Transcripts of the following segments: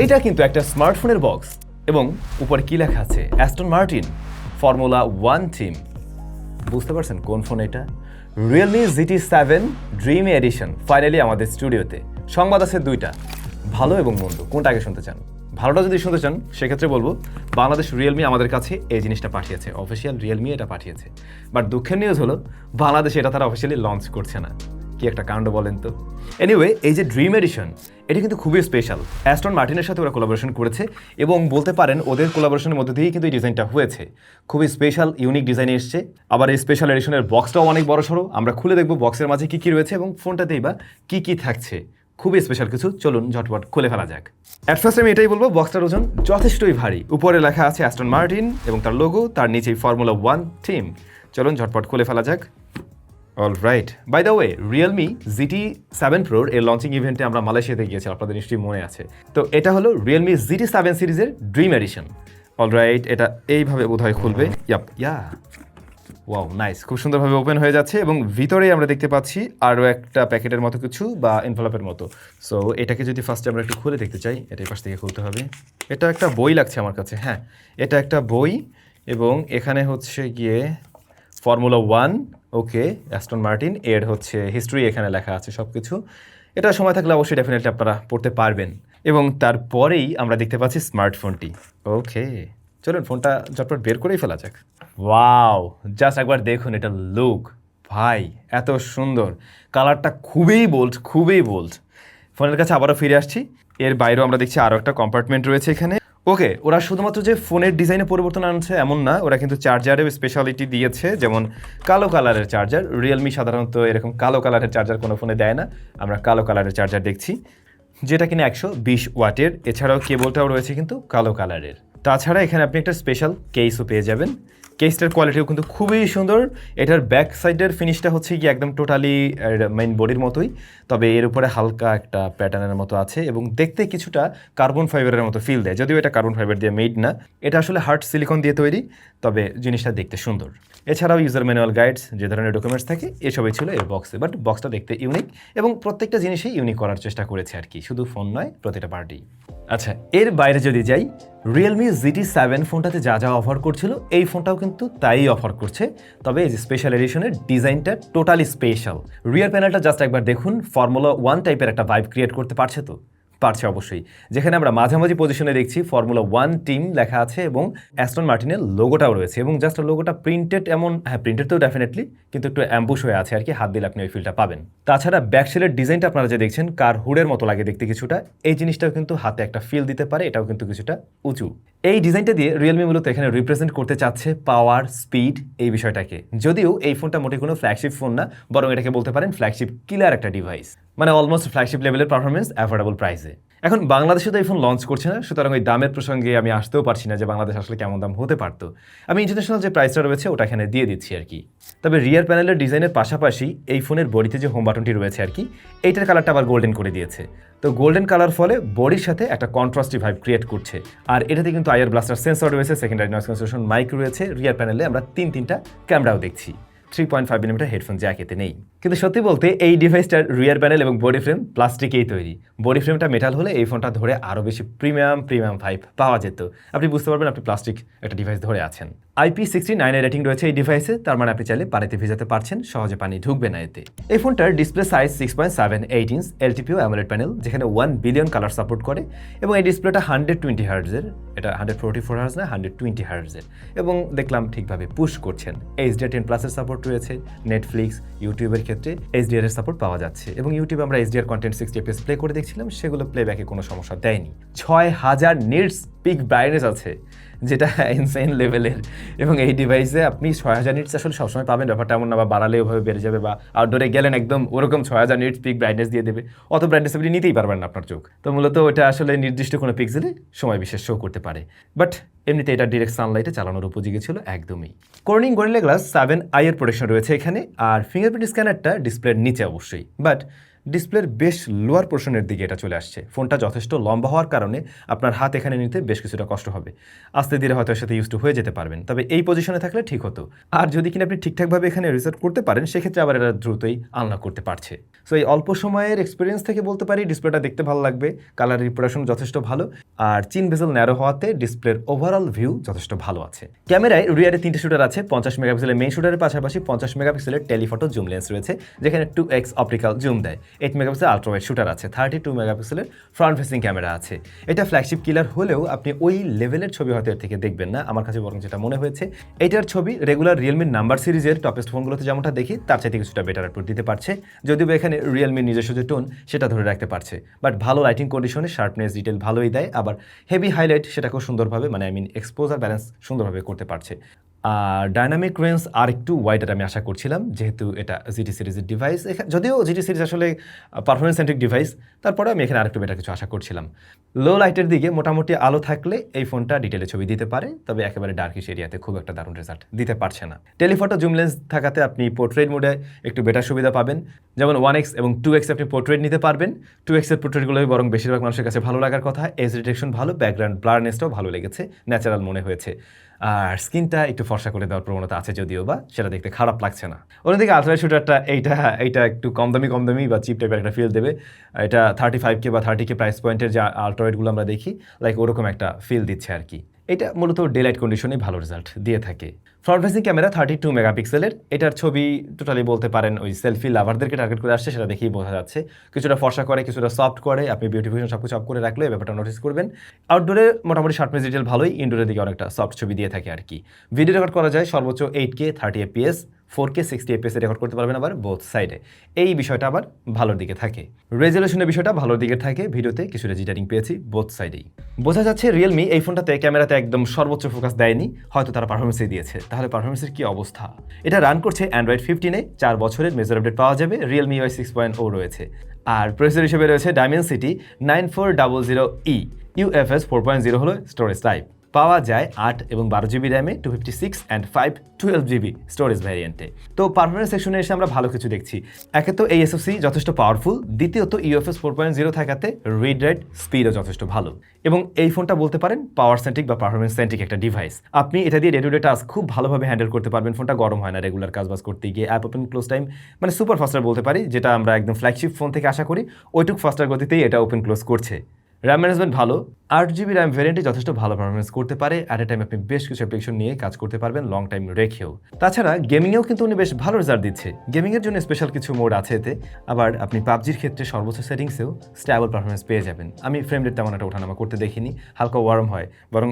এইটা কিন্তু একটা স্মার্টফোনের বক্স এবং উপরে কি লেখা আছে অ্যাস্টন মার্টিন ফর্মুলা 1 টিম। বুঝতে পারছেন কোন ফোন এটা? Realme GT7 dream addition finally আমাদের স্টুডিওতে। সংবাদ আছে দুইটা, ভালো এবং মন্দ। কোনটা আগে শুনতে চান? ভালোটা যদি শুনতে চান সেক্ষেত্রে বলবো বাংলাদেশ রিয়েলমি আমাদের কাছে এই জিনিসটা পাঠিয়েছে, অফিসিয়াল রিয়েলমি এটা পাঠিয়েছে। বাট দুঃখের নিউজ হলো বাংলাদেশে এটা তারা অফিসিয়ালি লঞ্চ করছে না। কি একটা কাণ্ড বলেন তো। এনিওয়ে, এই যে ড্রিম এডিশন এটা কিন্তু খুবই স্পেশাল। অ্যাস্টন মার্টিনের সাথে ওরা কোলাবোরেশন করেছে এবং বলতে পারেন ওদের কোলাবোরেশনের মধ্যে দিয়েই কিন্তু এই ডিজাইনটা হয়েছে। খুবই স্পেশাল ইউনিক ডিজাইনে এসছে। আবার এই স্পেশাল এডিশনের বক্সটাও অনেক বড় সড়ো। আমরা খুলে দেখবো বক্সের মাঝে কী কী রয়েছে এবং ফোনটাতেই বা কী কী থাকছে। খুবই স্পেশাল কিছু, চলুন ঝটপট খুলে ফেলা যাক। অ্যাট ফার্স্ট আমি এটাই বলবো, বক্সটার ওজন যথেষ্টই ভারী। উপরে লেখা আছে অ্যাস্টন মার্টিন এবং তার লোগো, তার নিচেই ফর্মুলা 1 টিম। চলুন ঝটপট খুলে ফেলা যাক। Alright, by the way Realme GT7 প্রোর এর লঞ্চিং ইভেন্টে আমরা মালয়েশিয়াতে গিয়েছিলাম, আপনাদের নিশ্চয়ই মনে আছে। তো এটা হলো রিয়েলমি GT7 সিরিজের ড্রিম এডিশন। অলরাইট, এটা এইভাবে বোধহয় খুলবে। ওয়াও নাইস, খুব সুন্দরভাবে ওপেন হয়ে যাচ্ছে এবং ভিতরেই আমরা দেখতে পাচ্ছি আরও একটা প্যাকেটের মতো কিছু বা এনভেলপের মতো। সো এটাকে যদি ফার্স্টে আমরা একটু খুলে দেখতে চাই, এটা এই পাশ থেকে খুলতে হবে। এটা একটা বই লাগছে আমার কাছে। হ্যাঁ, এটা একটা বই এবং এখানে হচ্ছে গিয়ে ফর্মুলা 1 ওকে অ্যাস্টন মার্টিন এর হচ্ছে হিস্ট্রি এখানে লেখা আছে সব কিছু। এটা সময় থাকলে অবশ্যই ডেফিনেটলি আপনারা পড়তে পারবেন। এবং তারপরেই আমরা দেখতে পাচ্ছি স্মার্টফোনটি। ওকে, চলুন ফোনটা ঝটপট বের করেই ফেলা যাক। ওয়াও, জাস্ট একবার দেখুন এটা লুক। ভাই এত সুন্দর, কালারটা খুবই বোল্ড, খুবই বোল্ড। ফোনের কাছে আবারও ফিরে আসছি। এর বাইরেও আমরা দেখছি আরও একটা কম্পার্টমেন্ট রয়েছে এখানে। ওকে, ওরা শুধুমাত্র যে ফোনের ডিজাইনে পরিবর্তন আনছে এমন না, ওরা কিন্তু চার্জারেও স্পেশালিটি দিয়েছে, যেমন কালো কালারের চার্জার। রিয়েলমি সাধারণত এরকম কালো কালারের চার্জার কোনো ফোনে দেয় না, আমরা কালো কালারের চার্জার দেখছি, যেটা কিনা 120 ওয়াটের। এছাড়াও কেবলটাও রয়েছে কিন্তু কালো কালারের। তাছাড়া এখানে আপনি একটা স্পেশাল কেসও পেয়ে যাবেন। কেসটার কোয়ালিটিও কিন্তু খুবই সুন্দর। এটার ব্যাক সাইডের ফিনিশটা হচ্ছে কি একদম টোটালি মেইন বডির মতোই, তবে এর উপরে হালকা একটা প্যাটার্নের মতো আছে এবং দেখতে কিছুটা কার্বন ফাইবারের মতো ফিল দেয়, যদিও এটা কার্বন ফাইবার দিয়ে মেড না, এটা আসলে হার্ড সিলিকন দিয়ে তৈরি, তবে জিনিসটা দেখতে সুন্দর। এছাড়াও ইউজার ম্যানুয়াল গাইডস, যে ধরনের ডকুমেন্টস থাকে এসবই ছিল এর বক্সে। বাট বক্সটা দেখতে ইউনিক এবং প্রত্যেকটা জিনিসই ইউনিক করার চেষ্টা করেছে আর কি, শুধু ফোন নয়, প্রতিটা পার্টি। আচ্ছা, এর বাইরে যদি যাই, রিয়েলমি GT7 ফোনটাতে যা যা অফার করছিল এই ফোনটাও কিন্তু তাই অফার করছে, তবে এই যে স্পেশাল এডিশনের ডিজাইনটা টোটালি স্পেশাল। রিয়ার প্যানেলটা জাস্ট একবার দেখুন, ফর্মুলা 1 টাইপের একটা ভাইব ক্রিয়েট করতে পারছে তো? পারছে অবশ্যই। যেখানে আমরা মাঝামাঝি পজিশনে দেখছি ফর্মুলা 1 টিম লেখা আছে এবং অ্যাস্টন মার্টিনের লোগোটাও রয়েছে এবং জাস্ট লোগোটা প্রিন্টেড, এমন হ্যাঁ প্রিন্টেড তো ডেফিনেটলি, কিন্তু একটু অ্যাম্বুশ হয়ে আছে আর কি, হাত দিলে আপনি ওই ফিলটা পাবেন। তাছাড়া ব্যাকশেলের ডিজাইনটা আপনারা যে দেখছেন কার হুডের মতো লাগে দেখতে কিছুটা, এই জিনিসটাও কিন্তু হাতে একটা ফিল দিতে পারে, এটাও কিন্তু কিছুটা উঁচু। এই ডিজাইনটা দিয়ে রিয়েলমি মূলত এখানে রিপ্রেজেন্ট করতে চাচ্ছে পাওয়ার, স্পিড, এই বিষয়টাকে। যদিও এই ফোনটা মোটে কোনো ফ্ল্যাগশিপ ফোন না, বরং এটাকে বলতে পারেন ফ্ল্যাগশিপ কিলার একটা ডিভাইস, মানে অলমোস্ট ফ্ল্যাগশিপ লেভেলের পারফরমেন্স অ্যাফোর্ডেবল প্রাইসে। এখন বাংলাদেশে তো এই ফোন লঞ্চ করছে না, সুতরাং ওই দামের প্রসঙ্গে আমি আসতেও পারছি না যে বাংলাদেশ আসলে কেমন দাম হতে পারতো। আমি ইন্টারন্যাশনাল যে প্রাইসটা রয়েছে ওটা এখানে দিয়ে দিচ্ছি আর কি। তবে রিয়ার প্যানেলের ডিজাইনের পাশাপাশি এই ফোনের বডিতে যে হোম বাটনটি রয়েছে আর কি, এইটার কালারটা আবার গোল্ডেন করে দিয়েছে। তো গোল্ডেন কালার ফলে বডির সাথে একটা কন্ট্রাস্টি ভাইব ক্রিয়েট করছে। আর এটাতে কিন্তু আইআর ব্লাস্টার সেন্সর রয়েছে, সেকেন্ডারি নয়েজ ক্যান্সেলেশন মাইক রয়েছে। রিয়ার প্যানেলে আমরা তিনটা ক্যামেরাও দেখছি। 3.5 mm হেডফোন জ্যাক এতে নেই। কিন্তু সত্যি বলতে এই ডিভাইসটার রিয়ার প্যানেল এবং বডি ফ্রেম প্লাস্টিকেই তৈরি। বডি ফ্রেমটা মেটাল হলে এই ফোনটা ধরে আরও বেশি প্রিমিয়াম ভাইব পাওয়া যেত। আপনি বুঝতে পারবেন আপনি প্লাস্টিক একটা ডিভাইস ধরে আছেন। IP69 রেটিং রয়েছে এই ডিভাইসে, তার মানে আপনি চাইলে পানিতে ভিজাতে পারছেন, সহজে পানি ঢুকবে না এতে। এই ফোনটার display size 6.78 inch LTPO AMOLED panel, যেখানে 1 বিলিয়ন কালার সাপোর্ট করে এবং এই ডিসপ্লেটা 120 হার্টজের, এটা 144 হার্টজ না 120 হার্টজের, এবং দেখলাম ঠিকভাবে পুশ করছেন। HDR10+ এর সাপোর্ট রয়েছে। নেটফ্লিক্স, ইউটিউবের ক্ষেত্রে HDR এর সাপোর্ট পাওয়া যাচ্ছে এবং ইউটিউবে আমরা HDR কন্টেন্ট 60 fps প্লে করে দেখছিলাম, সেগুলো প্লেব্যাকে কোনো সমস্যা দেয়নি। 6000 নিটস পিক ব্রাইটনেস আছে, যেটা ইনসেন লেভেলের, এবং এই ডিভাইসে আপনি 6000 নিটস আসলে সবসময় পাবেন, ব্যাপারটা এমন না বা বাড়ালে ওভাবে বেড়ে যাবে বা আউটডোরে গেলেন একদম ওরকম 6000 নিটস পিক ব্রাইটনেস দিয়ে দেবে, অত ব্রাইটনেস আপনি নিতেই পারবেন না আপনার চোখ। তো মূলত ওটা আসলে নির্দিষ্ট কোনো পিক্সেলে সময় বিশেষ শো করতে পারে, বাট এমনিতে এটা ডিরেক্ট সানলাইটে চালানোর উপযোগী ছিল একদমই। কর্নিং গরিলা গ্লাস 7i এর প্রোটেকশন রয়েছে এখানে, আর ফিঙ্গারপ্রিন্ট স্ক্যানারটা ডিসপ্লের নিচে অবশ্যই, বাট ডিসপ্লের বেশ লোয়ার পোর্শনের দিকে এটা চলে আসছে। ফোনটা যথেষ্ট লম্বা হওয়ার কারণে আপনার হাত এখানে নিতে বেশ কিছুটা কষ্ট হবে। আস্তে ধীরে হয়তো এর সাথে ইউজ টু হয়ে যেতে পারবেন, তবে এই পজিশনে থাকলে ঠিক হতো। আর যদি কিনা আপনি ঠিকঠাকভাবে এখানে রিসেট করতে পারেন, সেক্ষেত্রে আবার এটা দ্রুতই আনলক করতে পারছে। সো এই অল্প সময়ের এক্সপিরিয়েন্স থেকে বলতে পারি ডিসপ্লেটা দেখতে ভালো লাগবে, কালার রিপ্রোডাকশন যথেষ্ট ভালো, আর চিন বেজেল ন্যারো হওয়াতে ডিসপ্লের ওভারঅল ভিউ যথেষ্ট ভালো আছে। ক্যামেরায় রিয়ারে 3টে শুটার আছে। 50 মেগাপিক্সেলের মেইন শুটারের পাশাপাশি 50 মেগাপিক্সেলের টেলিফটো জুম লেন্স রয়েছে, যেখানে 2x অপটিক্যাল জুম দেয়। 8 মেগাপিক্সেল আলট্রাওয়াইড শুটার আছে। 32 মেগাপিক্সেলের ফ্রন্ট ফেসিং ক্যামেরা আছে। এটা ফ্ল্যাগশিপ কিলার হলেও আপনি ওই লেভেলের ছবি হয়তো এর থেকে দেখবেন না। আমার কাছে বরং যেটা মনে হয়েছে, এটার ছবি রেগুলার রিয়েলমির নাম্বার সিরিজের টপেস্ট ফোনগুলোতে যেমনটা দেখি তার চাইতে কিছুটা বেটার আউটপুট দিতে পারছে, যদিও এখানে রিয়েলমির নিজস্ব যে টোন সেটা ধরে রাখতে পারছে। বাট ভালো লাইটিং কন্ডিশনে শার্পনেস ডিটেল ভালোই দেয়, আবার হেভি হাইলাইট সেটাকেও সুন্দরভাবে, মানে এক্সপোজার ব্যালেন্স সুন্দরভাবে করতে পারছে। আর ডাইনামিক রেঞ্জ আর একটু ওয়াইডার আমি আশা করছিলাম, যেহেতু এটা জিটি সিরিজের ডিভাইস। যদিও জিটি সিরিজ আসলে পারফরমেন্স সেন্ট্রিক ডিভাইস, তারপরে আমি এখানে আরেকটু বেটার কিছু আশা করছিলাম। লো লাইটের দিকে মোটামুটি আলো থাকলে এই ফোনটা ডিটেলে ছবি দিতে পারে, তবে একেবারে ডার্কিশ এরিয়াতে খুব একটা দারুণ রেজাল্ট দিতে পারছে না। টেলিফটো জুম লেন্স থাকাতে আপনি পোর্ট্রেট মোডে একটু বেটার সুবিধা পাবেন, যেমন 1x এবং 2x আপনি পোর্ট্রেট নিতে পারবেন। 2x এর পোর্ট্রেটগুলোই বরং বেশিরভাগ মানুষের কাছে ভালো লাগার কথা। এজ ডিটেকশন ভালো, ব্যাকগ্রাউন্ড ব্লারনেসটাও ভালো লেগেছে, ন্যাচারাল মনে হয়েছে। আর স্কিনটা একটু ফর্সা করে দেওয়ার প্রবণতা আছে যদিও বা, সেটা দেখতে খারাপ লাগছে না। অন্যদিকে আলট্রাওয়াইড শুটারটা এইটা একটু কম দামি বা চিপ টাইপের একটা ফিল দেবে। এটা 35K বা 30K প্রাইস পয়েন্টের যে আলট্রাওয়াইডগুলো আমরা দেখি, লাইক ওরকম একটা ফিল দিচ্ছে আর কি। এটা মূলত ডেলাইট কন্ডিশনে ভালো রেজাল্ট দিয়ে থাকে। ফ্রন্ট ফেসিং ক্যামেরা 32 মেগাপিক্সেলের। এটার ছবি টোটালি বলতে পারেন ওই সেলফি লাভারদেরকে টার্গেট করে আসছে, সেটা দেখেই বোঝা যাচ্ছে। কিছুটা ফর্সা করে, কিছুটা সফট করে, আপনি বিউটিফিকেশন সব কিছু অফ করে রাখলে এই ব্যাপারটা নোটিস করবেন। আউটডোরে মোটামুটি শার্পনেস ডিটেল ভালোই, ইনডোরের দিকে অনেকটা সফট ছবি দিয়ে থাকে আর কি। ভিডিও রেকর্ড করা যায় সর্বোচ্চ 8K 30fps, 4K 60fps record করতে পারবেন আবার বোথ সাইডে। এই বিষয়টা আবার ভালোর দিকে থাকে। রেজলিউশনের বিষয়টা ভালোর দিকে থাকে, ভিডিওতে কিছুটা জিটারিং পেয়েছি বোথ সাইডেই। বোঝা যাচ্ছে রিয়েলমি এই ফোনটাতে ক্যামেরাতে একদম সর্বোচ্চ ফোকাস দেয়নি, হয়তো তারা পারফরমেন্সে দিয়েছে। তাহলে পারফরমেন্সের কি অবস্থা? এটা রান করছে অ্যান্ড্রয়েড 15-এ, 4 বছরের মেজর আপডেট পাওয়া যাবে। রিয়েলমি UI 6.0 রয়েছে, আর প্রসেসর হিসেবে রয়েছে ডাইমেনসিটি 9400E। UFS 4.0 হলো স্টোরেজ টাইপ। পাওয়া যায় 8 এবং 12GB র্যামে, 256 অ্যান্ড 512GB স্টোরেজ ভ্যারিয়েন্টে। তো পারফরমেন্স সেকশনে এসে আমরা ভালো কিছু দেখছি। একে তো এই SoC যথেষ্ট পাওয়ারফুল, দ্বিতীয়ত UFS 4.0 থাকাতে রিড রাইট স্পিডও যথেষ্ট ভালো। এবং এই ফোনটা বলতে পারেন পাওয়ার সেন্ট্রিক বা পারফরমেন্স সেন্ট্রিক একটা ডিভাইস। আপনি এটা দিয়ে ডে টু ডে টাস্ক খুব ভালোভাবে হ্যান্ডেল করতে পারবেন। ফোনটা গরম হয় না রেগুলার কাজবাজ করতে গিয়ে। App open close time super ফাস্টার বলতে পারি, যেটা আমরা একদম ফ্ল্যাগশিপ ফোন থেকে আশা করি, ওইটুক ফাস্টার গতিতেই এটা ওপেন ক্লোজ করছে। র্যাম ম্যানেজমেন্ট ভালো, 8GB র্যাম ভ্যারিয়েন্টে যথেষ্ট ভালো পারফরমেন্স করতে পারে। অ্যাট এ টাইম আপনি বেশ কিছু অ্যাপ্লিকেশন নিয়ে কাজ করতে পারবেন লং টাইম রেখেও। তাছাড়া গেমিংয়েও কিন্তু উনি বেশ ভালো রেজাল্ট দিচ্ছে। গেমিংয়ের জন্য স্পেশাল কিছু মোড আছে এতে। আবার আপনি পাবজির ক্ষেত্রে সর্বোচ্চ সেটিংসেও স্ট্যাবল পারফরমেন্স পেয়ে যাবেন। আমি ফ্রেম রেট তেমন একটা ওঠানামা করতে দেখিনি, হালকা ওয়ার্ম হয়, বরং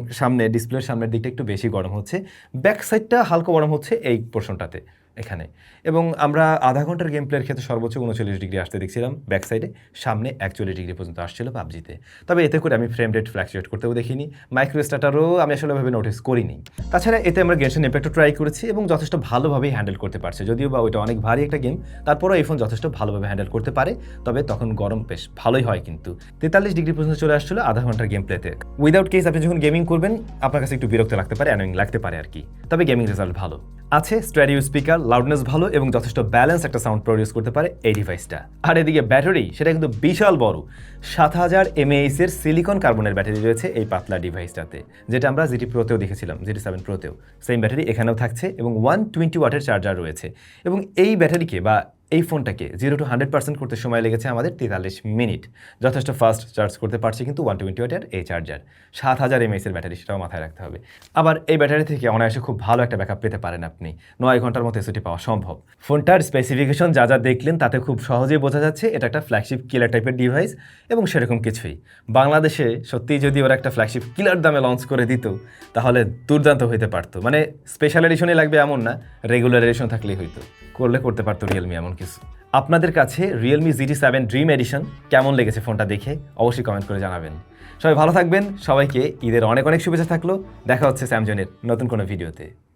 ডিসপ্লের সামনের দিকটা একটু বেশি গরম হচ্ছে, ব্যাক সাইডটা হালকা গরম হচ্ছে এই পোর্শনটাতে এখানে। এবং আমরা আধা ঘন্টার গেম প্লের ক্ষেত্রে সর্বোচ্চ 39 ডিগ্রি আসতে দেখছিলাম ব্যাক সাইডে, সামনে 41 ডিগ্রি পর্যন্ত আসছিল পাবজিতে। তবে এতে করে আমি ফ্রেম রেট ফ্ল্যাকচুয়েট করতেও দেখিনি, মাইক্রো স্টার্টারও আমি আসলে ভাবে নোটিস করিনি। তাছাড়া এতে আমরা গেনশন ইম্প্যাক্টও ট্রাই করেছি এবং যথেষ্ট ভালোভাবেই হ্যান্ডেল করতে পারছে। যদিও বা ওইটা অনেক ভারী একটা গেম, তারপরেও এই ফোন যথেষ্ট ভালোভাবে হ্যান্ডেল করতে পারে। তবে তখন গরম বেশ ভালোই হয়, কিন্তু 43 ডিগ্রি পর্যন্ত চলে আসছিল আধা ঘন্টার গেম প্লেতে। উইদাউট কেস আপনি যখন গেমিং করবেন আপনার কাছে একটু বিরক্ত লাগতে পারে, অ্যানোয়িং লাগতে পারে আর কি। তবে গেমিং রেজাল্ট ভালো আছে, স্টেরিও স্পিকার, লাউডনেস ভালো এবং যথেষ্ট ব্যালেন্স একটা সাউন্ড প্রডিউস করতে পারে এই ডিভাইসটা। আর এদিকে ব্যাটারি, সেটা কিন্তু বিশাল বড়, 7000 mAh এর সিলিকন কার্বনের ব্যাটারি রয়েছে এই পাতলা ডিভাইসটাতে, যেটা আমরা GT Proতেও দেখেছিলাম, GT7 Proতেও সেম ব্যাটারি এখানেও থাকছে এবং 120 ওয়াটের চার্জার রয়েছে। এবং এই ব্যাটারিকে বা এই ফোনটাকে 0 to 100% করতে সময় লেগেছে আমাদের 43 মিনিট। যথেষ্ট ফাস্ট চার্জ করতে পারছি কিন্তু 120 ওয়াটের এই চার্জার, 7000 mAh এর ব্যাটারি, সেটাও মাথায় রাখতে হবে। আবার এই ব্যাটারি থেকে অনায়াসে খুব ভালো একটা ব্যাকআপ পেতে পারেন আপনি, 9 ঘন্টার মতো এসওটি পাওয়া সম্ভব। ফোনটার স্পেসিফিকেশন যা দেখলেন তাতে খুব সহজেই বোঝা যাচ্ছে এটা একটা ফ্ল্যাগশিপ কিলার টাইপের ডিভাইস এবং সেরকম কিছুই। বাংলাদেশে সত্যিই যদি ওরা একটা ফ্ল্যাগশিপ কিলার দামে লঞ্চ করে দিত তাহলে দুর্দান্ত হইতে পারতো। স্পেশাল এডিশনই লাগবে এমন না, রেগুলার এডিশন থাকলেই হইতো, করতে পারতো রিয়েলমি এমন কিছু। আপনাদের কাছে রিয়েলমি GT7 ড্রিম এডিশন কেমন লেগেছে ফোনটা দেখে অবশ্যই কমেন্ট করে জানাবেন। সবাই ভালো থাকবেন, সবাইকে ঈদের অনেক অনেক শুভেচ্ছা থাকলো। দেখা হচ্ছে স্যামসংয়ের নতুন কোনো ভিডিওতে।